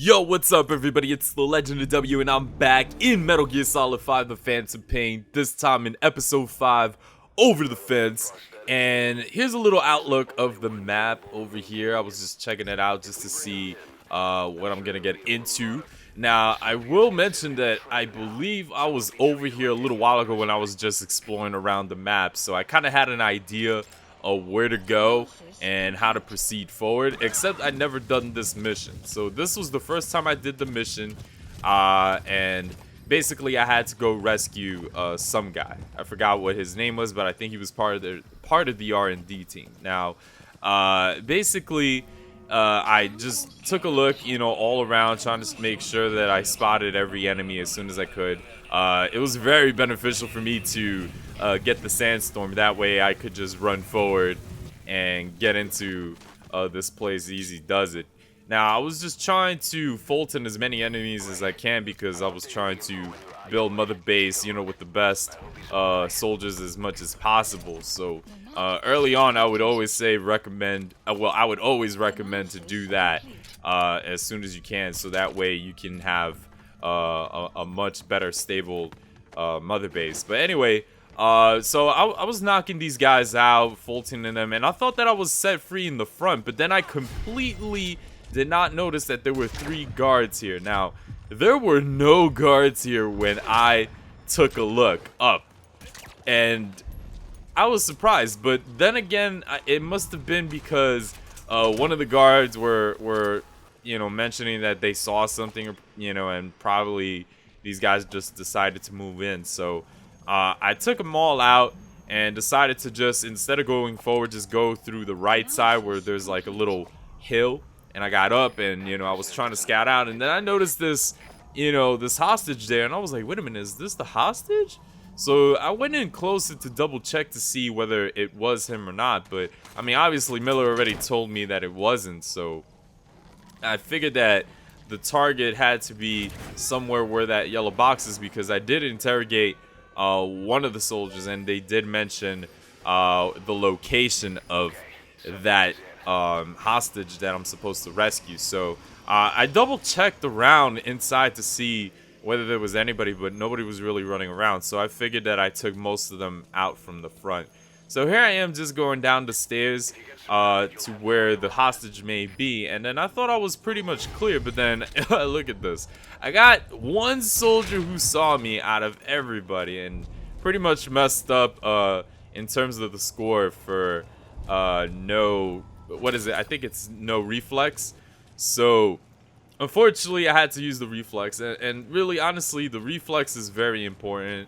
Yo, what's up everybody? It's the Legend of W and I'm back in Metal Gear Solid 5 The Phantom Pain, this time in episode 5, Over the Fence. And here's a little outlook of the map over here. I was just checking it out just to see what I'm gonna get into. Now, I will mention that I believe I was over here a little while ago when I was just exploring around the map, so I kind of had an idea of where to go and how to proceed forward, except I'd never done this mission. So this was the first time I did the mission, and basically I had to go rescue some guy. I forgot what his name was, but I think he was part of the R&D team. Now, basically, I just took a look, all around, trying to make sure that I spotted every enemy as soon as I could. It was very beneficial for me to get the sandstorm. That way I could just run forward and get into this place easy does it. Now, I was just trying to Fulton as many enemies as I can because I was trying to build Mother Base, with the best soldiers as much as possible. So early on, I would always recommend to do that as soon as you can, so that way you can have a much better stable Mother Base. But anyway, so I was knocking these guys out, Fultoning them, and I thought that I was set free in the front, but then I completely did not notice that there were 3 guards here. Now, there were no guards here when I took a look up, and I was surprised. But then again, it must have been because one of the guards were mentioning that they saw something, and probably these guys just decided to move in. So I took them all out and decided to just, instead of going forward, just go through the right side where there's like a little hill. And I got up and, I was trying to scout out. And then I noticed this, this hostage there. And I was like, wait a minute, is this the hostage? So I went in closer to double check to see whether it was him or not. But, I mean, obviously Miller already told me that it wasn't. So I figured that the target had to be somewhere where that yellow box is, because I did interrogate one of the soldiers, and they did mention the location of that hostage that I'm supposed to rescue. So I double checked around inside to see whether there was anybody, but nobody was really running around. So I figured that I took most of them out from the front. So here I am, just going down the stairs to where the hostage may be, and then I thought I was pretty much clear, but then look at this. I got one soldier who saw me out of everybody and pretty much messed up in terms of the score for no, what is it? I think it's no reflex. So unfortunately I had to use the reflex, and really, honestly, the reflex is very important,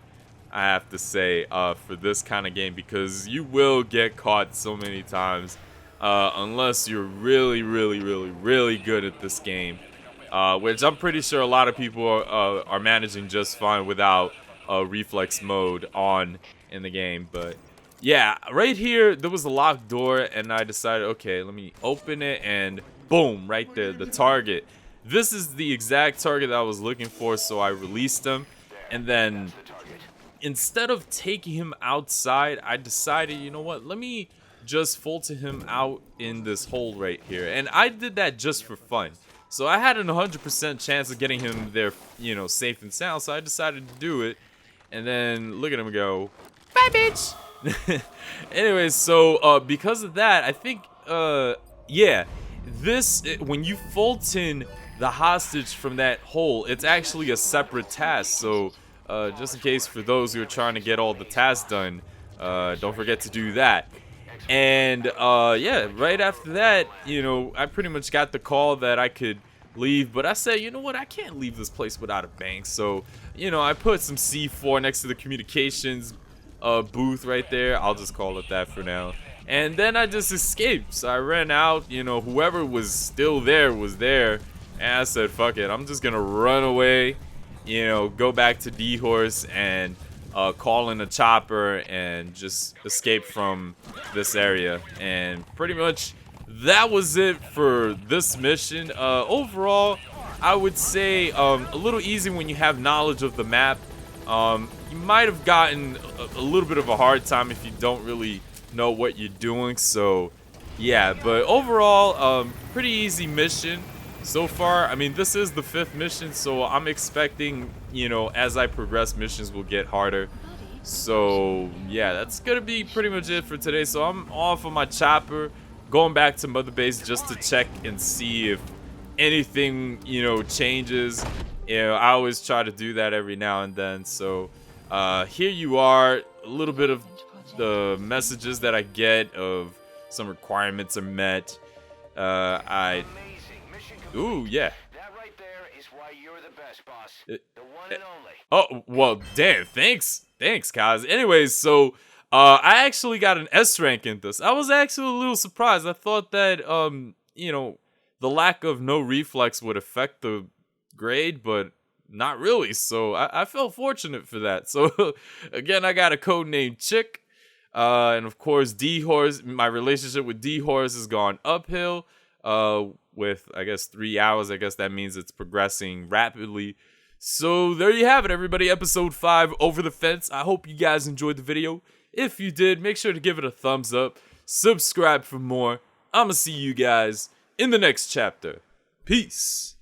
I have to say, for this kind of game, because you will get caught so many times unless you're really good at this game, which I'm pretty sure a lot of people are managing just fine without reflex mode on in the game. But yeah, right here there was a locked door, and I decided, okay, let me open it, and boom, right there, the target. This is the exact target that I was looking for, so I released him, and then instead of taking him outside, I decided, you know what, let me just Fulton him out in this hole right here. And I did that just for fun. So I had an 100% chance of getting him there, safe and sound, so I decided to do it. And then look at him go, bye, bitch! Anyways, so because of that, I think, yeah, when you Fulton the hostage from that hole, it's actually a separate task. So just in case, for those who are trying to get all the tasks done, don't forget to do that. And yeah, right after that, I pretty much got the call that I could leave, but I said, you know what, I can't leave this place without a bang. So I put some C4 next to the communications booth right there. I'll just call it that for now. And then I just escaped. So I ran out. Whoever was still there was there, and I said, fuck it, I'm just gonna run away, go back to D-Horse and call in a chopper and just escape from this area. And pretty much that was it for this mission. Overall, I would say a little easy when you have knowledge of the map. You might have gotten a little bit of a hard time if you don't really know what you're doing. So yeah, but overall, pretty easy mission. So far, I mean, this is the 5th mission, so I'm expecting, you know, as I progress, missions will get harder. So, yeah, that's gonna be pretty much it for today. So I'm off on my chopper, going back to Mother Base just to check and see if anything, you know, changes. You know, I always try to do that every now and then. So, here you are, a little bit of the messages that I get of some requirements are met. Ooh, yeah. That right there is why you're the best, boss. Uh, The one and only. Oh, well, damn, thanks. Thanks, guys. Anyways, so, I actually got an S rank in this. I was actually a little surprised. I thought that, you know, the lack of no reflex would affect the grade, but not really. So, I felt fortunate for that. So, again, I got a code named Chick. And of course, D-Horse, my relationship with D-Horse has gone uphill. With, I guess, 3 hours. I guess that means it's progressing rapidly. So there you have it, everybody. Episode 5, Over the Fence. I hope you guys enjoyed the video. If you did, make sure to give it a thumbs up. Subscribe for more. I'ma see you guys in the next chapter. Peace.